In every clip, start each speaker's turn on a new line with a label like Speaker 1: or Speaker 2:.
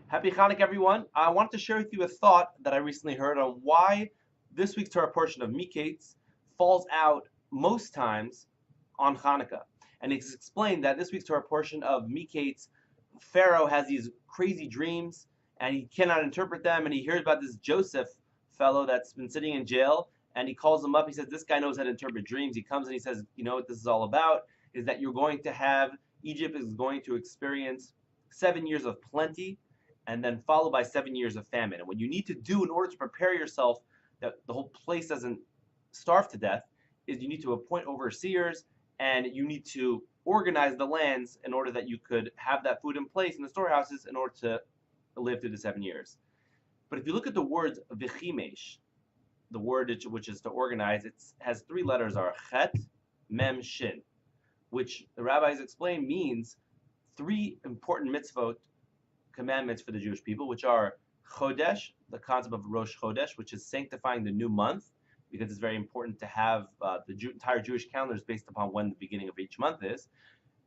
Speaker 1: Happy Chanukah, everyone. I want to share with you a thought that I recently heard on why this week's Torah portion of Miketz falls out most times on Hanukkah. And it's explained that this week's Torah portion of Miketz, Pharaoh has these crazy dreams and he cannot interpret them. And he hears about this Joseph fellow that's been sitting in jail and he calls him up. He says, this guy knows how to interpret dreams. He comes and he says, you know what this is all about? Is that you're going to have, Egypt is going to experience 7 years of plenty and then followed by 7 years of famine. And what you need to do in order to prepare yourself that the whole place doesn't starve to death is you need to appoint overseers and you need to organize the lands in order that you could have that food in place in the storehouses in order to live through the 7 years. But if you look at the words vichimesh, the word which is to organize, it has three letters are chet, mem, shin, which the rabbis explain means three important mitzvot commandments for the Jewish people, which are Chodesh, the concept of Rosh Chodesh, which is sanctifying the new month, because it's very important to have the entire Jewish calendar is based upon when the beginning of each month is.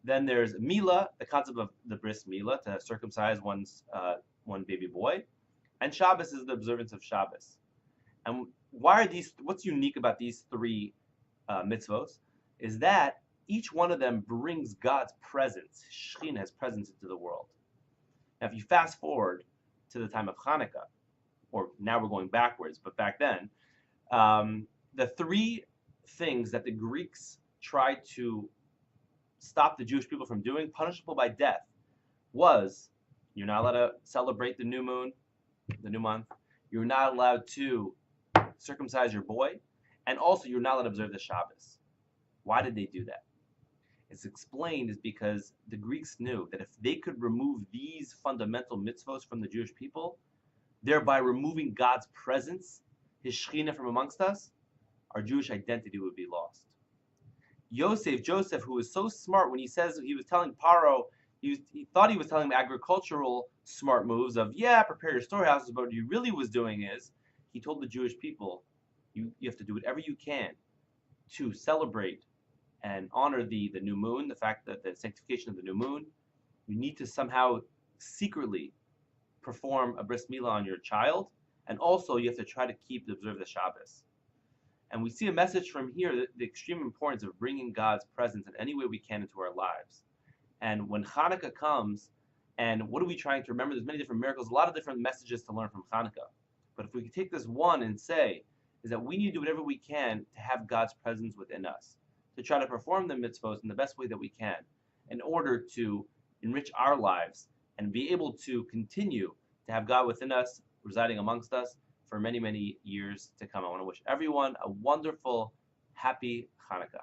Speaker 1: Then there's Mila, the concept of the bris Mila, to circumcise one baby boy, and Shabbos is the observance of Shabbos. And why are these? What's unique about these three mitzvos is that each one of them brings God's presence, Shekhinah, His presence into the world. Now, if you fast forward to the time of Hanukkah, or now we're going backwards, but back then, the three things that the Greeks tried to stop the Jewish people from doing, punishable by death, was you're not allowed to celebrate the new moon, the new month. You're not allowed to circumcise your boy, and also you're not allowed to observe the Shabbos. Why did they do that? It's explained is because the Greeks knew that if they could remove these fundamental mitzvos from the Jewish people, thereby removing God's presence, His Shekhinah from amongst us, our Jewish identity would be lost. Joseph, who was so smart when he says he was telling Paro, he thought he was telling him agricultural smart moves of, yeah, prepare your storehouses, but what he really was doing is, he told the Jewish people, you have to do whatever you can to celebrate and honor the new moon, the fact that the sanctification of the new moon. You need to somehow secretly perform a bris milah on your child, and also you have to try to observe the Shabbos. And we see a message from here, the extreme importance of bringing God's presence in any way we can into our lives. And when Hanukkah comes, and what are we trying to remember? There's many different miracles, a lot of different messages to learn from Hanukkah. But if we could take this one and say, is that we need to do whatever we can to have God's presence within us, to try to perform the mitzvot in the best way that we can in order to enrich our lives and be able to continue to have God within us, residing amongst us for many, many years to come. I want to wish everyone a wonderful, happy Hanukkah.